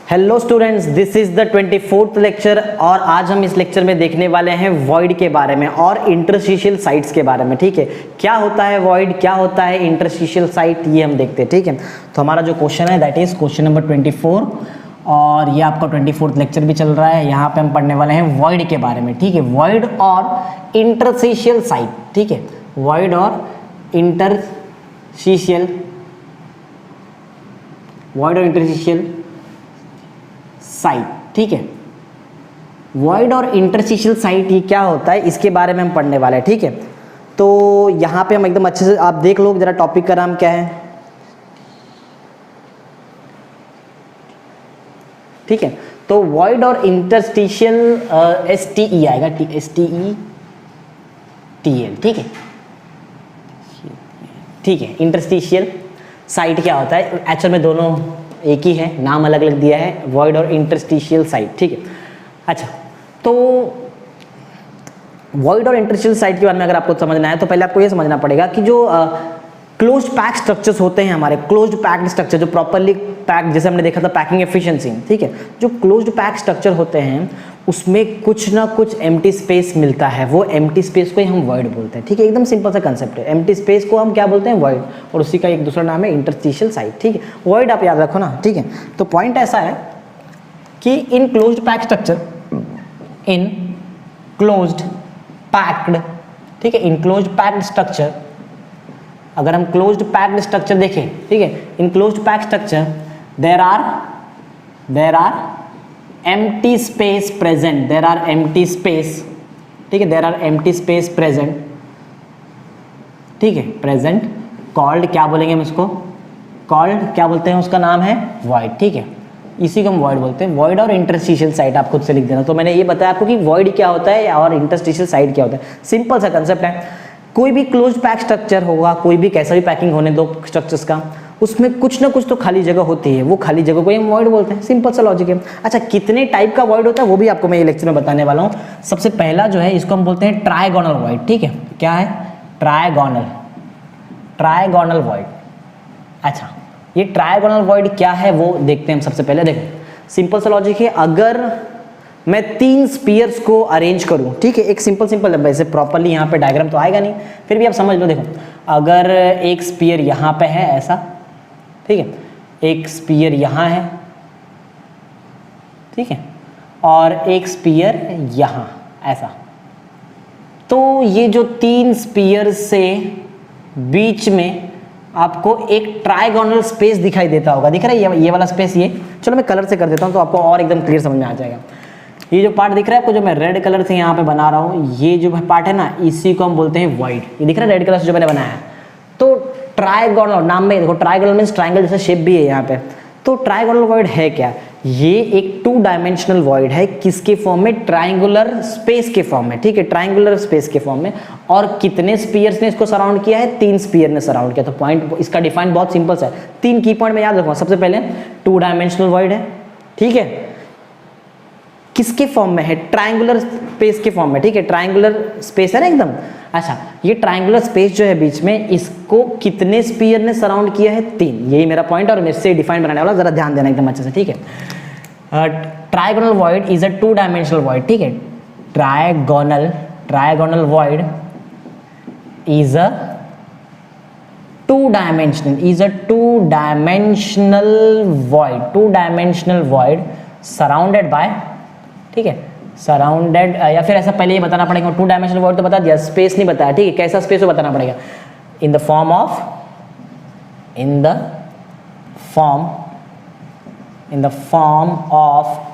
Hello students, this is the 24th lecture और आज हम इस लेक्चर में देखने वाले हैं वॉइड के बारे में और इंटरस्टिशियल साइट्स के बारे में। ठीक है, क्या होता है वॉइड, क्या होता है इंटरस्टिशियल साइट, ये हम देखते हैं। ठीक है, तो हमारा जो क्वेश्चन है दैट इज क्वेश्चन नंबर 24 और ये आपका 24th लेक्चर भी चल रहा है। यहाँ पे हम पढ़ने वाले हैं वॉइड के बारे में। ठीक है, वॉइड और इंटरस्टिशियल साइट। ठीक है, वॉइड और इंटरस्टिशियल, वॉइड और इंटरस्टिशियल साइट। ठीक है, वॉइड और इंटरस्टिशियल साइट ये क्या होता है, इसके बारे में हम पढ़ने वाले हैं। ठीक है, तो यहाँ पे हम एकदम अच्छे से आप देख लो जरा टॉपिक का नाम क्या है। ठीक है, तो वॉइड और इंटरस्टिशियल STE आएगा, STETL। ठीक है, ठीक है, इंटरस्टिशियल साइट क्या होता है, एक्चुअल में दोनों एक ही है, नाम अलग अलग दिया है, वॉइड और इंटरस्टिशियल साइट। ठीक है, अच्छा, तो वॉइड और इंटरस्टिशियल साइट के बारे में अगर आपको समझना है तो पहले आपको ये समझना पड़ेगा कि जो क्लोज्ड पैक स्ट्रक्चर्स होते हैं हमारे, क्लोज्ड पैक्ड स्ट्रक्चर जो प्रॉपर्ली पैक्ड, जैसे हमने देखा था पैकिंग एफिशिएंसी। ठीक है, जो क्लोज्ड पैक स्ट्रक्चर होते हैं उसमें कुछ ना कुछ एम्प्टी स्पेस मिलता है, वो एम्प्टी स्पेस को ही हम वॉइड बोलते हैं। ठीक है, एकदम सिंपल सा कंसेप्ट है, एम्प्टी स्पेस को हम क्या बोलते हैं, वॉइड, और उसी का एक दूसरा नाम है इंटरस्टिशियल साइट। ठीक है, वॉइड आप याद रखो ना। ठीक है, तो पॉइंट ऐसा है कि इन क्लोज्ड पैक स्ट्रक्चर, इन क्लोज्ड पैक्ड, ठीक है, इन क्लोज्ड पैक्ड स्ट्रक्चर, अगर हम क्लोज्ड पैक्ड स्ट्रक्चर देखें, ठीक है, in closed packed structure there are empty space present, there are empty space, ठीक है, there are empty space present, ठीक है, present, called क्या बोलेंगे हम इसको, called क्या बोलते हैं, उसका नाम है void। ठीक है, इसी को हम void बोलते हैं। void और interstitial site आप खुद से लिख देना। तो मैंने ये बताया आपको कि void क्या होता है और interstitial site क्या होता है, सिंपल सा कंसेप्ट है। कोई भी क्लोज पैक स्ट्रक्चर होगा, कोई भी कैसा भी पैकिंग होने दो स्ट्रक्चर्स का, उसमें कुछ ना कुछ तो खाली जगह होती है, वो खाली जगह को हम वॉइड बोलते हैं। सिंपल सा लॉजिक है। अच्छा, कितने टाइप का वॉइड होता है वो भी आपको मैं ये लेक्चर में बताने वाला हूँ। सबसे पहला जो है इसको हम बोलते हैं ट्रायगोनल वॉइड। ठीक है, क्या है, ट्रायगोनल वॉइड। अच्छा, ये ट्रायगोनल वॉइड क्या है वो देखते हैं हम। सबसे पहले देखो, सिंपल सा लॉजिक है, अगर मैं 3 स्पीयर्स को अरेंज करूं, ठीक है, एक सिंपल वैसे प्रॉपर्ली यहाँ पे डायग्राम तो आएगा नहीं, फिर भी आप समझ लो। देखो, अगर एक स्पीयर यहाँ पे है ऐसा, ठीक है, एक स्पीयर यहाँ है, ठीक है, और एक स्पीयर यहाँ ऐसा, तो ये जो 3 स्पीयर से बीच में आपको एक ट्रायगोनल स्पेस दिखाई देता होगा। दिख रहा है ये वाला स्पेस, ये चलो मैं कलर से कर देता हूँ तो आपको और एकदम क्लियर समझ में आ जाएगा। ये जो पार्ट दिख रहा है आपको, जो मैं रेड कलर से यहाँ पे बना रहा हूँ, ये जो पार्ट है ना, इसी को हम बोलते हैं वॉइड। ये दिख रहा है रेड कलर से जो मैंने बनाया है। तो ट्रायगोनल नाम में देखो, ट्रायगोनल मीन्स ट्रायंगल जैसा शेप भी है यहाँ पे। तो ट्रायगोनल वॉइड है क्या, ये एक 2 डायमेंशनल वॉइड है। किसके फॉर्म में, ट्रायंगुलर स्पेस के फॉर्म में। ठीक है, ट्रायंगुलर स्पेस के फॉर्म में। और कितने स्पीयर्स ने इसको सराउंड किया है, 3 स्पीयर ने सराउंड किया। तो पॉइंट इसका डिफाइन बहुत सिंपल सा है, 3 की पॉइंट में याद रखूंगा। सबसे पहले 2 डायमेंशनल वॉइड है, ठीक है, किसके फॉर्म में है, ट्रायंगुलर स्पेस के फॉर्म में। ठीक है, ट्रायंगुलर स्पेस है ना एकदम। अच्छा, ये ट्रायंगुलर स्पेस जो है बीच में, इसको कितने स्पीयर ने सराउंड किया है, 3। यही मेरा पॉइंट और मेरे से डिफाइन बनाने वाला, जरा ध्यान देना एकदम अच्छे से। ठीक है, trigonal void is a 2 dimensional void. ठीक है, trigonal void is a 2 dimensional void surrounded by, ठीक है, सराउंडेड, या फिर ऐसा पहले ही बताना पड़ेगा। 2 डायमेंशनल वॉइड तो बता दिया, स्पेस नहीं बताया। ठीक है, कैसा स्पेस वो बताना पड़ेगा। इन the form of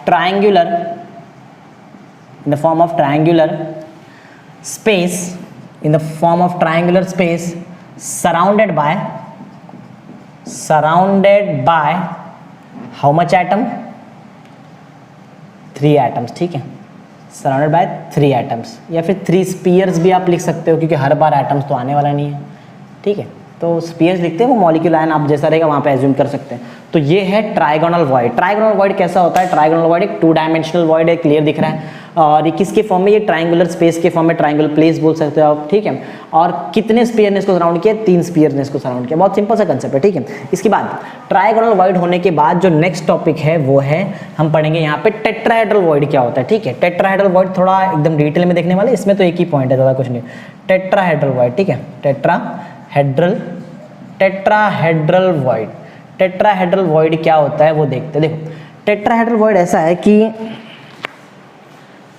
triangular space surrounded by how much atom, 3 atoms. ठीक है, सराउंडेड बाय 3 एटम्स, या फिर 3 स्पीयर्स भी आप लिख सकते हो, क्योंकि हर बार एटम्स तो आने वाला नहीं है। ठीक है, तो स्पीयर्स लिखते हैं, वो मॉलिक्यूल आयन आप जैसा रहेगा वहाँ पे एज्यूम कर सकते हैं। तो ये है ट्राइगोनल वॉइड। ट्राइगोनल वॉइड कैसा होता है? ट्राइगोनल वॉइड एक 2 डायमेंशनल वॉइड है, क्लियर दिख रहा है, और ये किसके फॉर्म में? ये ट्राइंगुलर स्पेस के फॉर्म में, ट्राइंगुलर प्लेस बोल सकते हो आप, ठीक है। और कितने स्फीयर ने इसको सराउंड किया? 3 स्फीयर ने इसको सराउंड किया। बहुत सिंपल सा कंसेप्ट है, ठीक है। इसके बाद ट्राइगोनल वॉइड होने के बाद जो नेक्स्ट टॉपिक है वो है, हम पढ़ेंगे यहाँ पे टेट्राहेड्रल वॉइड क्या होता है, ठीक है। टेट्राहेड्रल वॉइड थोड़ा एकदम डिटेल में देखने वाले, इसमें तो एक ही पॉइंट है, ज़्यादा कुछ नहीं। टेट्राहेड्रल वॉइड, ठीक है, टेट्राहेड्रल वॉइड। टेट्राहेड्रल वॉइड क्या होता है वो देखते हैं। देखो टेट्राहेड्रल वॉइड ऐसा है कि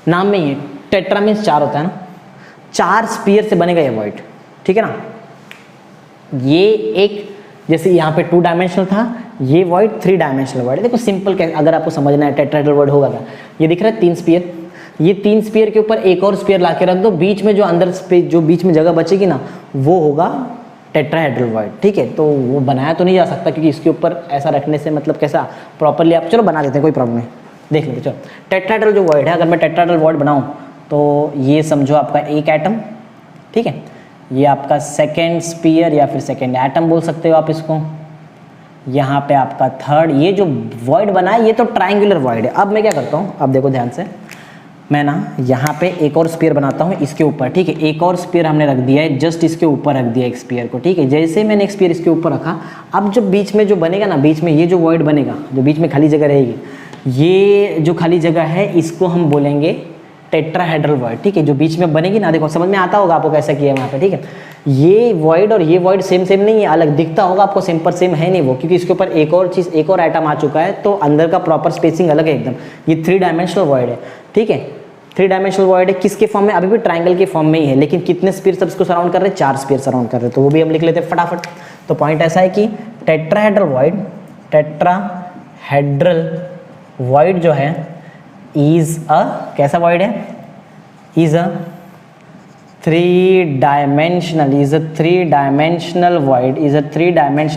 नाम में ही टेट्रा मीन्स 4 होता है ना, 4 स्पीयर से बनेगा ये वॉइड, ठीक है ना। ये एक जैसे यहाँ पे 2 डायमेंशनल था, ये वॉइड 3 डायमेंशनल वॉइड है। देखो सिंपल, अगर आपको समझना है टेट्राहेड्रल वॉइड होगा क्या, ये दिख रहा है 3 स्पीयर, ये 3 स्पीयर के ऊपर एक और स्पीयर ला के रख दो, बीच में जो अंदर स्पेस, जो बीच में जगह बचेगी ना, वो होगा टेट्राहेड्रल वॉइड, ठीक है। तो वो बनाया तो नहीं जा सकता क्योंकि इसके ऊपर ऐसा रखने से मतलब कैसा प्रॉपरली आप, चलो बना देते हैं, कोई प्रॉब्लम नहीं, देख लेते। चलो टेट्राहेड्रल जो वॉइड है, अगर मैं टेट्राहेड्रल वॉइड बनाऊं तो ये समझो आपका एक एटम, ठीक है, ये आपका सेकेंड स्पीयर या फिर सेकेंड एटम बोल सकते हो आप इसको, यहाँ पे आपका थर्ड, ये जो वॉइड बना है ये तो ट्राइंगुलर वॉइड है। अब मैं क्या करता हूँ, अब देखो ध्यान से, मैं ना यहाँ पे एक और स्पीयर बनाता हूँ इसके ऊपर, ठीक है। एक और स्पीयर हमने रख दिया है, जस्ट इसके ऊपर रख दिया एक स्पीयर को, ठीक है। जैसे मैंने एक स्पीयर इसके ऊपर रखा, अब जो बीच में जो बनेगा ना, बीच में ये जो वॉइड बनेगा, जो बीच में खाली जगह रहेगी, ये जो खाली जगह है इसको हम बोलेंगे टेट्राहेड्रल वॉइड, ठीक है। जो बीच में बनेगी ना, देखो समझ में आता होगा आपको कैसा किया है वहाँ पे, ठीक है। ये वॉइड और ये वॉइड सेम नहीं है, अलग दिखता होगा आपको, सेम पर सेम है नहीं वो, क्योंकि इसके ऊपर एक और चीज़, एक और आइटम आ चुका है, तो अंदर का प्रॉपर स्पेसिंग अलग है एकदम। ये 3 डायमेंशनल वॉइड है, ठीक है, 3 डायमेंशनल वॉइड है। किसके फॉर्म में? अभी भी ट्राइंगल के फॉर्म में ही है, लेकिन कितने स्पीयर सब इसको सराउंड कर रहे हैं? 4 स्पीयर सराउंड कर रहे हैं, तो वो भी हम लिख लेते हैं फटाफट। तो पॉइंट ऐसा है कि टेट्राहेड्रल वॉइड जो है इज अ, कैसा वॉइड है? Is a 3 dimensional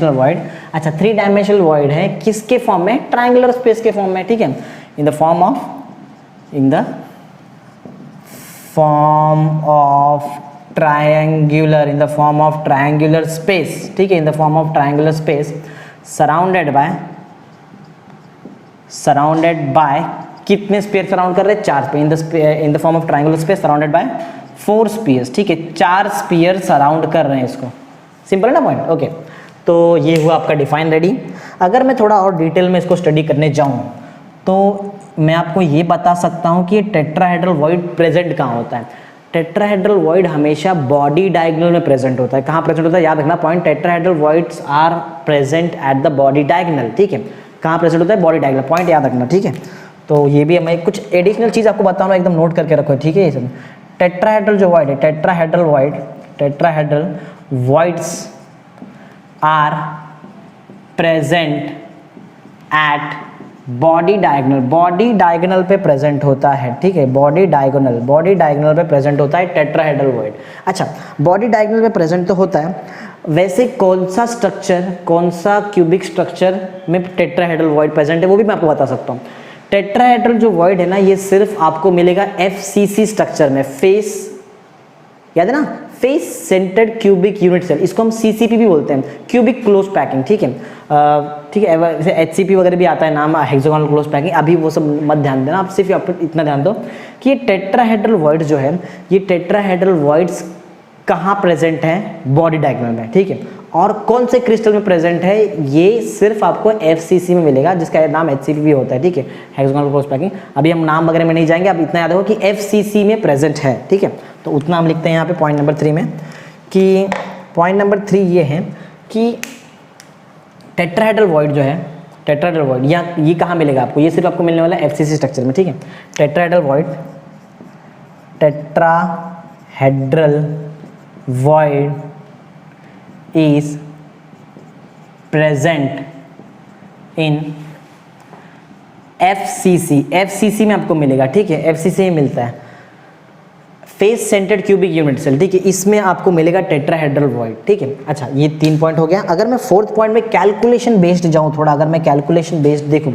void. अच्छा 3 डायमेंशनल वॉइड है, किसके फॉर्म में? ट्राइंगुलर स्पेस के फॉर्म में, ठीक है। In the form of triangular space, ठीक है, in the form of triangular space surrounded by कितने स्पीयर सराउंड कर रहे हैं? 4 sphere. In the form of triangular space surrounded by 4 spheres, ठीक है, 4 स्पीयर सराउंड कर रहे हैं इसको। सिंपल है ना पॉइंट? ओके, तो ये हुआ आपका डिफाइन रेडी। अगर मैं थोड़ा और डिटेल में इसको स्टडी करने जाऊँ तो मैं आपको ये बता सकता हूँ कि टेट्राहेड्रल वॉइड प्रेजेंट कहाँ होता है। टेट्राहेड्रल वॉइड हमेशा बॉडी डायगोनल में प्रेजेंट होता है। कहाँ प्रेजेंट होता है? याद रखना point, tetrahedral voids are present at the body diagonal, ठीक है। कहाँ प्रेजेंट होता है? बॉडी डायगोनल, पॉइंट याद रखना, ठीक है। तो ये भी मैं कुछ एडिशनल चीज़ आपको बताऊँगा, एकदम नोट करके रखो, ठीक है। ये सब टेट्राहेड्रल जो वॉइड है, tetrahedral voids are present at body diagonal पे प्रेजेंट होता है, ठीक है। बॉडी डायगोनल पे प्रेजेंट होता है टेट्राहेड्रल वॉइड। अच्छा, बॉडी डायगोनल पे प्रेजेंट तो होता है, वैसे कौन सा क्यूबिक स्ट्रक्चर में टेट्राहेड्रल वॉइड प्रेजेंट है वो भी मैं आपको बता सकता हूँ। टेट्राहेड्रल जो वॉइड है ना, ये सिर्फ आपको मिलेगा FCC स्ट्रक्चर में, फेस, याद है ना, face centred cubic unit cell, इसको हम CCP भी बोलते हैं, क्यूबिक क्लोज पैकिंग, ठीक है। ठीक है, वैसे HCP वगैरह भी आता है नाम, हेक्सागोनल क्लोज पैकिंग, अभी वो सब मत ध्यान देना, आप सिर्फ आप इतना ध्यान दो कि ये टेट्राहेड्रल वॉइड जो है, ये टेट्राहेड्रल वॉइड्स कहाँ प्रेजेंट है? बॉडी डायगोनल में, ठीक है। और कौन से क्रिस्टल में प्रेजेंट है? ये सिर्फ आपको FCC में मिलेगा, जिसका नाम HCP भी होता है, ठीक है, हेक्सागोनल क्लोज पैकिंग। अभी हम नाम वगैरह में नहीं जाएंगे, अब इतना याद रखो कि FCC में प्रेजेंट है, ठीक है। तो उतना हम लिखते हैं यहाँ पे पॉइंट नंबर 3 में, कि पॉइंट नंबर 3 ये है कि टेट्राहेड्रल वॉइड जो है, टेट्राहेड्रल वॉइड ये कहाँ मिलेगा आपको? ये सिर्फ आपको मिलने वाला है FCC स्ट्रक्चर में, ठीक है। Tetrahedral void is present in FCC में आपको मिलेगा, ठीक है, FCC में मिलता है, face centred cubic unit cell, ठीक है, इसमें आपको मिलेगा टेट्राहेड्रल वॉइड, ठीक है। अच्छा, ये 3 पॉइंट हो गया। अगर मैं 4th पॉइंट में कैलकुलेशन बेस्ड जाऊँ थोड़ा, अगर मैं कैलकुलेशन बेस्ड देखूँ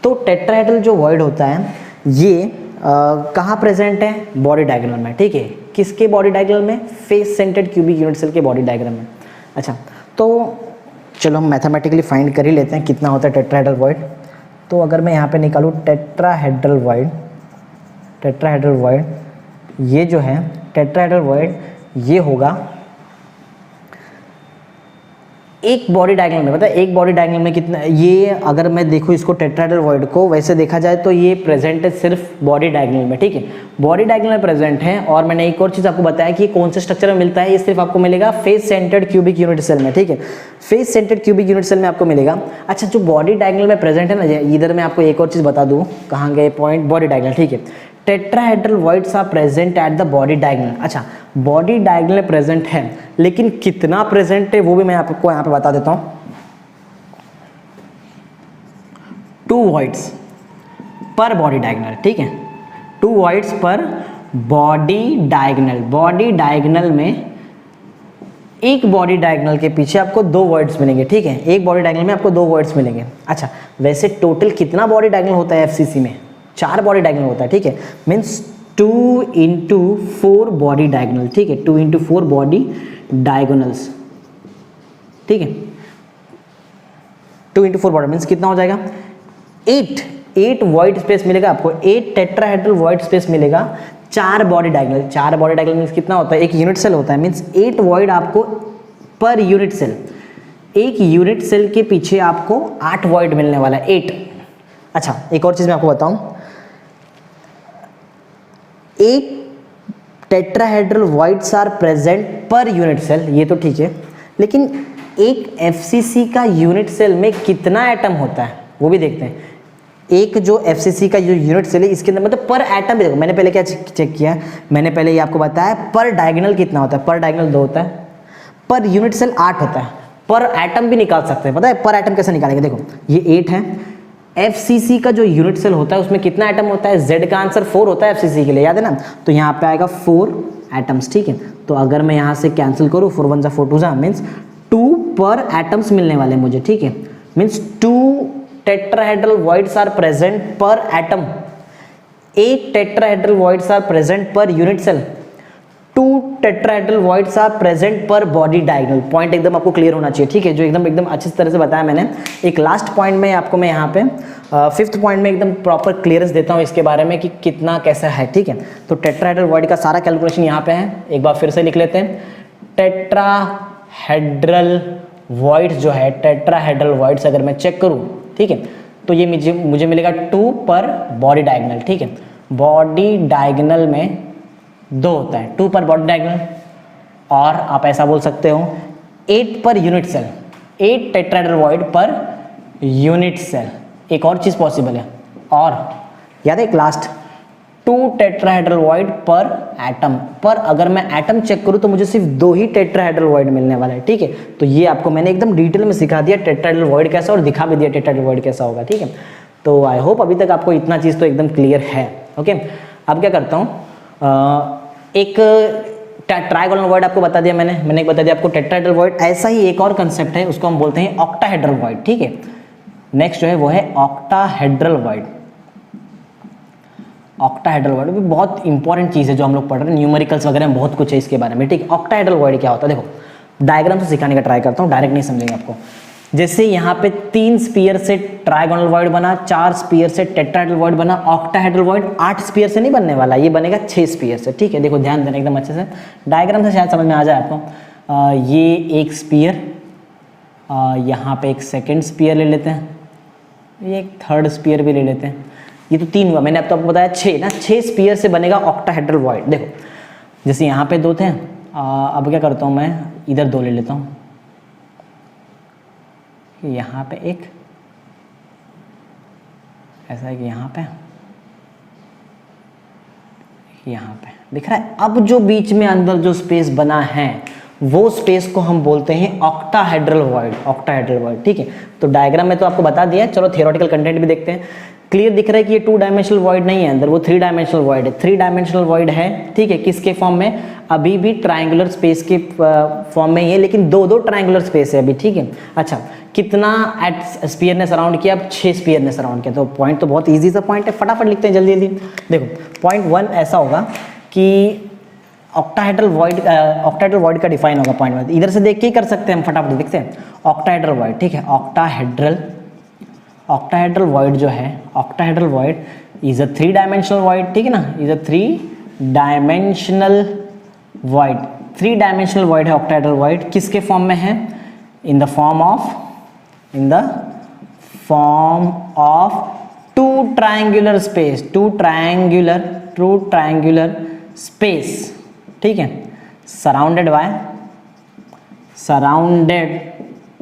तो टेट्राहेड्रल जो वॉइड होता है ये कहाँ प्रेजेंट है? बॉडी डायगोनल में, ठीक है। किसके बॉडी डायगोनल में? Face centred cubic unit cell के बॉडी डायग्राम में। अच्छा, तो चलो हम मैथमेटिकली फाइंड कर ही लेते हैं कितना होता है टेट्राहेड्रल वॉइड। तो अगर मैं यहाँ पे निकालूँ टेट्राहेड्रल वॉइड, ये जो है टेट्राहेड्रल वॉइड ये होगा एक बॉडी डायगोनल में, पता है एक बॉडी डायगोनल में कितना, ये अगर मैं देखूँ इसको टेट्राहेड्रल वॉइड को वैसे देखा जाए तो ये प्रेजेंट है सिर्फ बॉडी डायगोनल में, ठीक है, बॉडी डायगोनल में प्रेजेंट है। और मैंने एक और चीज़ आपको बताया कि कौन से स्ट्रक्चर में मिलता है, ये सिर्फ आपको मिलेगा face centred cubic unit cell में, ठीक है, face centred cubic unit cell में आपको मिलेगा। अच्छा, जो बॉडी डायगोनल में प्रेजेंट है ना, इधर मैं आपको एक और चीज़ बता दूँ, कहाँ गए पॉइंट, बॉडी डायगोनल, ठीक है, tetrahedral voids are present at the body diagonal. अच्छा, बॉडी डायगोनल में प्रेजेंट है, लेकिन कितना प्रेजेंट है वो भी मैं आपको यहाँ पे बता देता हूँ। 2 वॉइड्स पर बॉडी डायगोनल, ठीक है, 2 वॉइड्स पर बॉडी डायगोनल। बॉडी डायगोनल में एक बॉडी डायगोनल के पीछे आपको 2 वॉइड्स मिलेंगे, ठीक है, एक बॉडी डायगोनल में आपको 2 वॉइड्स मिलेंगे। अच्छा, वैसे टोटल कितना बॉडी डायगोनल होता है एफसीसी में? 4 बॉडी डायगोनल होता है, ठीक है, मीन्स 2 into 4 बॉडी डायगोनल, ठीक है, 2 into 4 बॉडी डायगोनल्स, ठीक है, 2 into 4 बॉडी मीन्स कितना हो जाएगा 8 वॉइड स्पेस मिलेगा आपको, 8 टेट्राहेड्रल वॉइड स्पेस मिलेगा, 4 body diagonal. 4 body diagonal means कितना होता है, एक यूनिट सेल होता है, मीन्स 8 वॉइड आपको पर यूनिट सेल, एक यूनिट सेल के पीछे आपको 8 वॉइड मिलने वाला है, 8। अच्छा, एक और चीज़ मैं आपको बताऊं, एक tetrahedral voids are present per unit cell, ये तो ठीक है, लेकिन एक एफसीसी का यूनिट सेल में कितना एटम होता है वो भी देखते हैं। एक जो एफसीसी का जो यूनिट सेल है इसके अंदर मतलब पर एटम भी देखो, मैंने पहले क्या चेक किया, मैंने पहले ये आपको बताया पर डायगोनल कितना होता है, पर डायगोनल 2 होता है, पर यूनिट सेल 8 होता है, पर एटम भी निकाल सकते हैं। पता है पर एटम कैसे निकालेंगे, देखो ये 8 है, एफसीसी का जो यूनिट सेल होता है उसमें कितना एटम होता है, जेड का आंसर 4 होता है एफसीसी के लिए, याद है ना, तो यहाँ पे आएगा 4 एटम्स, ठीक है। तो अगर मैं यहाँ से कैंसिल करूँ 4 1 4 2 मीन्स 2 पर एटम्स मिलने वाले मुझे, ठीक है, means 2 tetrahedral voids are present per atom, 8 tetrahedral voids are present per unit cell, 2 tetrahedral voids are present per body diagonal. Point एकदम आपको क्लियर होना चाहिए, ठीक है, जो एकदम अच्छी तरह से बताया मैंने। एक लास्ट पॉइंट में आपको मैं यहाँ पे 5th पॉइंट में एकदम प्रॉपर क्लियरेंस देता हूँ इसके बारे में कि कितना कैसा है, ठीक है। तो टेट्राहेड्रल वॉइड का सारा कैलकुलेशन यहाँ पे है, एक बार फिर से लिख लेते हैं। टेट्राहेड्रल वॉइड्स जो है, टेट्राहेड्रल वॉइड्स अगर मैं चेक करूँ, ठीक है, तो ये मुझे मिलेगा 2 पर बॉडी डायगोनल, ठीक है, बॉडी डायगोनल में 2 होता है, 2 पर बॉडी डायगोनल, और आप ऐसा बोल सकते हो 8 per unit cell, 8 tetrahedral void per unit cell. एक और चीज़ पॉसिबल है, और याद है एक last 2 tetrahedral void per atom, पर अगर मैं एटम चेक करूँ तो मुझे सिर्फ 2 ही टेट्राहेड्रल वॉइड मिलने वाला है, ठीक है। तो ये आपको मैंने एकदम डिटेल में सिखा दिया टेट्राहेड्रल वॉइड कैसा, और दिखा भी दिया टेट्राहेड्रल वॉइड कैसा होगा, ठीक है। तो आई होप अभी तक आपको इतना चीज़ तो एकदम क्लियर है, ओके। अब क्या करता हूँ, एक ट्राइगोनल वॉइड आपको बता दिया मैंने एक बता दिया आपको टेट्राहेड्रल वॉइड। ऐसा ही एक और कंसेप्ट है, उसको हम बोलते हैं ऑक्टाहेड्रल वॉइड, ठीक है। नेक्स्ट जो है वो है ऑक्टाहेड्रल वॉइड। ऑक्टाहेड्रल वॉइड भी बहुत इंपॉर्टेंट चीज़ है जो हम लोग पढ़ रहे हैं, न्यूमेरिकल्स वगैरह में बहुत कुछ है इसके बारे में, ठीक है। ऑक्टाहेड्रल वॉइड क्या होता है, देखो डायग्राम से सिखाने का ट्राई करता हूँ, डायरेक्ट नहीं समझेंगे आपको। जैसे यहाँ पे 3 स्पीयर से ट्राइगोनल वॉइड बना, 4 स्पीयर से टेट्राहेड्रल वॉइड बना, ऑक्टाहेड्रल वॉइड 8 स्पीयर से नहीं बनने वाला, ये बनेगा 6 स्पीयर से, ठीक है। देखो ध्यान देना एकदम अच्छे से, डायग्राम से शायद समझ में आ जाए आपको। ये एक स्पीयर, यहाँ पे एक सेकेंड स्पीयर ले लेते हैं, ये एक थर्ड स्पीयर भी ले लेते हैं, ये तो 3 हुआ, मैंने अब तो आपको बताया 6 ना, 6 स्पीयर से बनेगा ऑक्टाहेड्रल वॉइड। देखो जैसे यहाँ पे 2 थे, अब क्या करता हूँ मैं, इधर 2 ले लेता हूँ, यहाँ पे एक, ऐसा है कि यहाँ पे दिख रहा है। अब जो बीच में अंदर जो स्पेस बना है वो स्पेस को हम बोलते हैं ऑक्टाहेड्रल वॉइड, ठीक है। तो डायग्राम में तो आपको बता दिया, चलो थियोरेटिकल कंटेंट भी देखते हैं। क्लियर दिख रहा है कि ये 2 डायमेंशनल वॉइड नहीं है अंदर, वो 3 डायमेंशनल वॉइड है। 3 डायमेंशनल वॉइड है, ठीक है, किसके फॉर्म में, अभी भी ट्रायंगुलर स्पेस के फॉर्म में ही है, लेकिन 2 ट्रायंगुलर स्पेस है अभी, ठीक है। अच्छा, कितना एट स्पीयर ने सराउंड किया, अब 6 स्पीयर ने सराउंड किया। तो पॉइंट तो बहुत ईजी सा पॉइंट है, फटाफट लिखते हैं जल्दी। देखो पॉइंट 1 ऐसा होगा कि ऑक्टाहेड्रल वॉइड का डिफाइन होगा पॉइंट में, इधर से देख के ही कर सकते हैं हम, फटाफट देखते हैं। ऑक्टाहेड्रल वॉइड, ठीक है, ऑक्टाहेड्रल वॉइड जो है, octahedral void is a 3 dimensional void, ठीक है ना, is a 3 dimensional void, 3 dimensional void है ऑक्टाहेड्रल वॉइड। किसके फॉर्म में है? In the form of 2 triangular space, 2 triangular space, ठीक है, सराउंडेड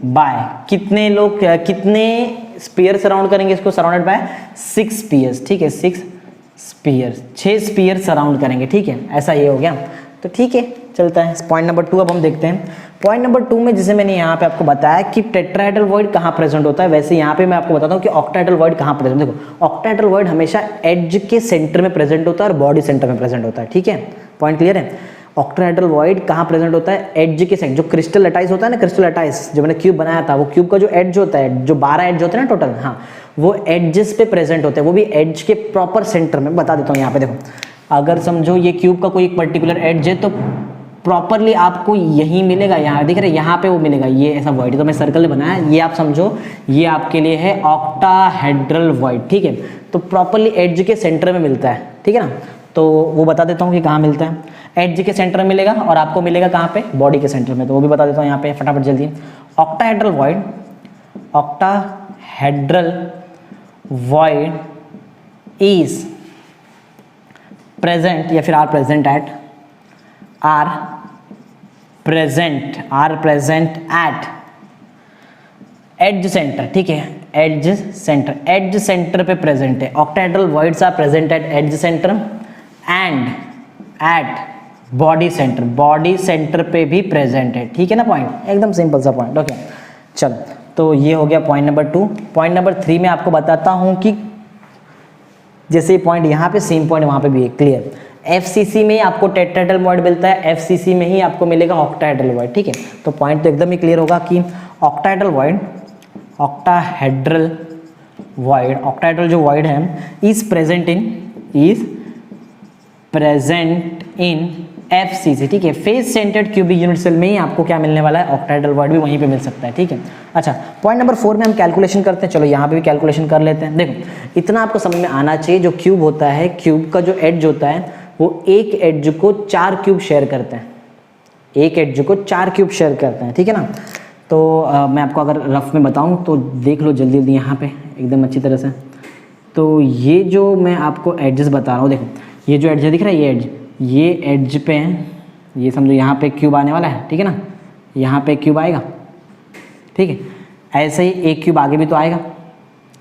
बाय कितने लोग, कितने स्पीयर सराउंड करेंगे इसको? सराउंडेड बाय 6 स्पीयर्स, ठीक है, 6 स्पीयर सराउंड करेंगे, ठीक है, ऐसा ये हो गया। तो ठीक है, चलता है पॉइंट नंबर 2 अब हम देखते हैं। पॉइंट नंबर 2 में जैसे मैंने यहाँ पे आपको बताया कि टेट्राहेड्रल वॉइड कहाँ प्रेजेंट होता है, वैसे यहाँ पे मैं आपको बताता हूँ कि ऑक्टाहेड्रल वॉइड कहाँ प्रेजेंट। देखो, ऑक्टाहेड्रल वॉइड हमेशा एज के सेंटर में प्रेजेंट होता है और बॉडी सेंटर में प्रेजेंट होता है, ठीक है, पॉइंट क्लियर है। ऑक्टाहेड्रल वॉइड कहाँ प्रेजेंट होता है? एज के सेंटर, जो क्रिस्टल लटाइस होता है ना, क्रिस्टल लटाइस जो मैंने क्यूब बनाया था, वो क्यूब का जो एज होता है, जो 12 एज होते हैं ना टोटल, हाँ, वो एडजेस पे प्रेजेंट होते हैं, वो भी एज के प्रॉपर सेंटर में। बता देता हूँ यहाँ पे, देखो, अगर समझो ये क्यूब का कोई एक पर्टिकुलर एज है तो प्रॉपरली आपको यही मिलेगा, यहाँ दिख रहा है, यहाँ पे वो मिलेगा, ये ऐसा वॉइड, तो मैं सर्कल बनाया, ये आप समझो ये आपके लिए है ऑक्टाहेड्रल वॉइड, ठीक है, तो प्रॉपरली एज के सेंटर में मिलता है, ठीक है ना। तो वो बता देता हूँ कि कहाँ मिलता है, एज के सेंटर में मिलेगा और आपको मिलेगा कहाँ पे? बॉडी के सेंटर में, तो वो भी बता देता हूँ यहाँ पे फटाफट जल्दी। ऑक्टाहेड्रल वॉइड इज प्रेजेंट या फिर are present at edge centre, ठीक है, एज सेंटर पे प्रेजेंट है। Octahedral voids are present at edge centre and at body centre पे भी प्रेजेंट है, ठीक है ना। पॉइंट एकदम सिंपल सा पॉइंट, ओके। चलो, तो ये हो गया पॉइंट नंबर 2। पॉइंट नंबर 3 में आपको बताता हूँ कि जैसे पॉइंट यहाँ पे सेम पॉइंट वहाँ पे भी है, क्लियर। एफसीसी में आपको टेट्राहेड्रल वॉइड मिलता है, एफसीसी में ही आपको मिलेगा ऑक्टाहेड्रल वॉइड, ठीक है। तो पॉइंट तो एकदम ही क्लियर होगा कि ऑक्टाहेड्रल जो वॉइड है इज प्रेजेंट इन एफसीसी, ठीक है, face centred cubic unit cell में ही आपको क्या मिलने वाला है? ऑक्टाहेड्रल वॉइड भी वहीं पे मिल सकता है, ठीक है। अच्छा, पॉइंट नंबर 4 में हम कैलकुलेशन करते हैं। चलो यहाँ पे भी कैलकुलेशन कर लेते हैं। देखो, इतना आपको समझ में आना चाहिए, जो क्यूब होता है, क्यूब का जो एड्ज होता है वो एक एड्ज को 4 क्यूब शेयर करते हैं, ठीक है ना। तो मैं आपको अगर रफ में बताऊँ तो देख लो जल्दी यहाँ पे एकदम अच्छी तरह से। तो ये जो मैं आपको एड्जेस बता रहा हूँ, देखो ये जो एड्ज दिख रहा है, ये एड्ज पे है, ये समझो यहाँ पे क्यूब आने वाला है, ठीक है ना, यहाँ पे क्यूब आएगा, ठीक है, ऐसे ही एक क्यूब आगे भी तो आएगा,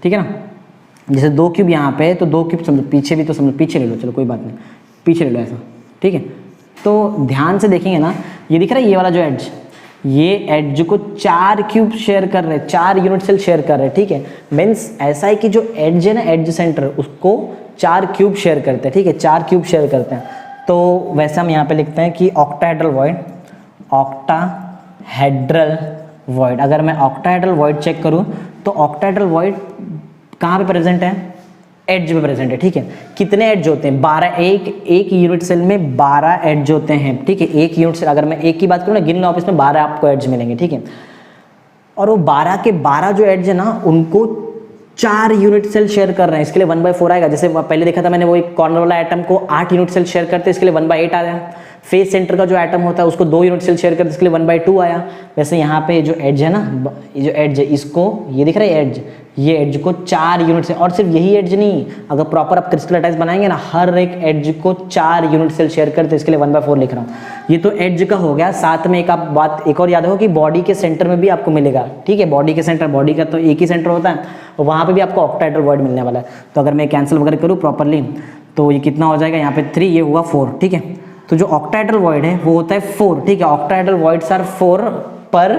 ठीक है ना। जैसे 2 क्यूब यहाँ पे है तो 2 क्यूब समझो पीछे भी, तो समझो पीछे ले लो, चलो कोई बात नहीं, पीछे ले लो ऐसा, ठीक है। तो ध्यान से देखेंगे ना, ये दिख रहा है ये वाला जो एड्ज, ये एड्ज को 4 क्यूब शेयर कर रहे हैं, 4 यूनिट सेल शेयर कर रहे हैं, ठीक है। मीन्स ऐसा है कि जो एड्ज है ना, एड्ज सेंटर, उसको 4 क्यूब शेयर करते हैं, ठीक है, 4 क्यूब शेयर करते हैं। तो वैसे हम यहाँ पे लिखते हैं कि ऑक्टाहेड्रल वॉइड, अगर मैं ऑक्टाहेड्रल वॉइड चेक करूँ तो ऑक्टाहेड्रल वॉइड कहाँ पे प्रेजेंट है? एड्ज पे प्रेजेंट है, ठीक है। कितने एड्ज होते हैं? 12, एक यूनिट सेल में 12 एड्ज होते हैं, ठीक है। एक यूनिट सेल, अगर मैं एक की बात करूँ ना, गिन लो ऑफिस में 12 आपको एड्ज मिलेंगे, ठीक है। और वो 12 के 12 जो एड्ज है ना, उनको 4 यूनिट सेल शेयर कर रहे हैं, इसके लिए 1/4 आएगा। जैसे पहले देखा था मैंने, वो एक कॉर्नर वाला एटम को 8 यूनिट सेल शेयर करते हैं, इसके लिए 1/8 आया। फेस सेंटर का जो एटम होता है उसको 2 यूनिट सेल शेयर करते हैं, इसके लिए 1/2 आया। वैसे यहाँ पे जो एड्ज है ना, ये जो एड्ज है, इसको ये दिख रहा है एड्ज, ये एड्ज को 4 यूनिट सेल, और सिर्फ यही एड्ज नहीं, अगर प्रॉपर आप क्रिस्टल लटाइस बनाएंगे ना, हर एक एड्ज को 4 यूनिट सेल शेयर करते हैं, इसके लिए 1/4 लिख रहा हूँ। ये तो एड्ज का हो गया। साथ में एक आप बात एक और याद हो कि बॉडी के सेंटर में भी आपको मिलेगा, ठीक है। बॉडी के सेंटर, बॉडी का तो एक ही सेंटर होता है, और वहाँ पे भी आपको ऑक्टाहेड्रल वॉइड मिलने वाला है। तो अगर मैं कैंसिल वगैरह करूँ प्रॉपरली तो ये कितना हो जाएगा? यहाँ पे 3, ये हुआ 4, ठीक है। तो जो ऑक्टाहेड्रल वॉइड है वो होता है 4, ठीक है। ऑक्टाहेड्रल वॉइड्स आर 4 पर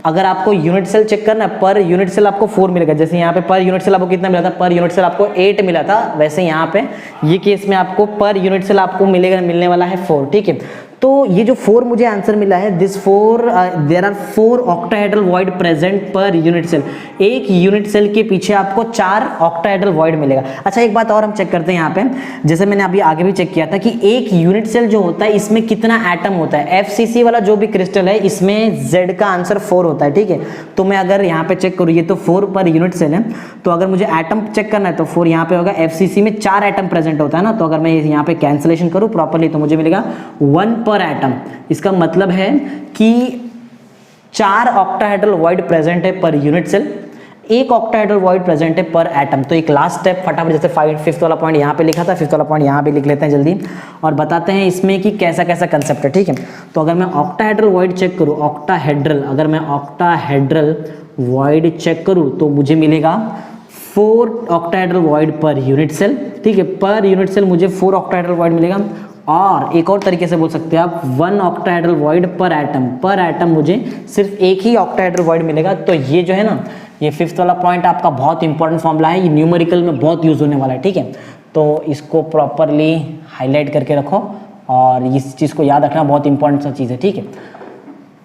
अगर आपको यूनिट सेल चेक करना है, पर यूनिट सेल आपको 4 मिलेगा। जैसे यहाँ पे पर यूनिट सेल आपको कितना मिला था? पर यूनिट सेल आपको 8 मिला था। वैसे यहाँ पे ये केस में आपको पर यूनिट सेल आपको मिलने वाला है 4, ठीक है। तो ये जो 4 मुझे आंसर मिला है, this 4 there are 4 octahedral void present per unit cell. एक यूनिट सेल के पीछे आपको 4 ऑक्टाहेड्रल वॉइड मिलेगा। अच्छा एक बात और हम चेक करते हैं यहाँ पे, जैसे मैंने अभी आगे भी चेक किया था कि एक यूनिट सेल जो होता है इसमें कितना एटम होता है। FCC वाला जो भी क्रिस्टल है इसमें Z का आंसर 4 होता है, ठीक है। तो मैं अगर यहाँ पे चेक करूँ, ये तो 4 पर यूनिट सेल है, तो अगर मुझे एटम चेक करना है तो 4 यहाँ पे होगा। FCC में 4 एटम प्रेजेंट होता है ना, तो अगर मैं यहाँ पे कैंसिलेशन करूँ प्रॉपरली तो मुझे मिलेगा 1 पर एटम। इसका मतलब है कि 4 ऑक्टाहेड्रल वॉइड प्रेजेंट है per unit cell, 1 octahedral void present है पर एटम। तो एक लास्ट स्टेप फटाफट, जैसे 5th वाला पॉइंट यहाँ पे लिखा था, 5th वाला पॉइंट यहाँ पे लिख लेते हैं जल्दी और बताते हैं इसमें कि कैसा कैसा कंसेप्ट है, ठीक है। तो अगर मैं ऑक्टाहेड्रल वॉइड चेक करूँ, अगर मैं ऑक्टाहेड्रल वॉइड चेक करूँ तो मुझे मिलेगा 4 octahedral void per unit cell, ठीक है। पर यूनिट सेल मुझे 4 ऑक्टाहेड्रल वॉइड मिलेगा। और एक और तरीके से बोल सकते हैं आप 1 ऑक्टाहेड्रल वॉइड पर एटम मुझे सिर्फ एक ही ऑक्टाहेड्रल वॉइड मिलेगा। तो ये जो है ना, ये 5th वाला पॉइंट आपका बहुत इंपॉर्टेंट फॉर्मूला है, ये न्यूमेरिकल में बहुत यूज होने वाला है, ठीक है। तो इसको प्रॉपरली हाईलाइट करके रखो और इस चीज़ को याद रखना, बहुत इंपॉर्टेंट सा चीज़ है, ठीक है।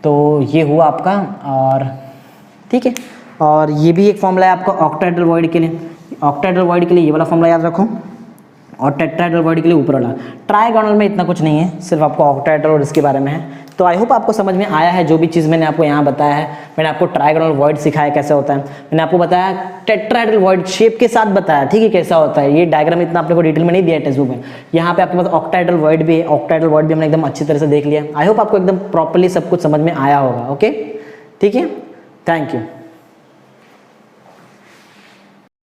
तो ये हुआ आपका, और ठीक है। और ये भी एक फॉर्मूला है आपका ऑक्टाहेड्रल वॉइड के लिए। ऑक्टाहेड्रल वॉइड के लिए ये वाला फॉर्मूला याद रखो, और टेट्राहेड्रल वॉइड के लिए ऊपर वाला। ट्राइगोनल में इतना कुछ नहीं है, सिर्फ आपको ऑक्टाहेड्रल और इसके बारे में है। तो आई होप आपको समझ में आया है जो भी चीज़ मैंने आपको यहाँ बताया है। मैंने आपको ट्राइगोनल वॉइड सिखाया कैसे होता है, मैंने आपको बताया टेट्राहेड्रल वॉइड शेप के साथ बताया, ठीक है, कैसा होता है। ये डायग्राम इतना आपने को डिटेल में नहीं दिया है टेक्स्ट बुक में। यहाँ पे आपके पास ऑक्टाहेड्रल वॉइड भी है, ऑक्टाहेड्रल वॉइड भी हमने एकदम अच्छी तरह से देख लिया। आई होप आपको एकदम प्रॉपरली सब कुछ समझ में आया होगा। ओके, ठीक है, थैंक यू।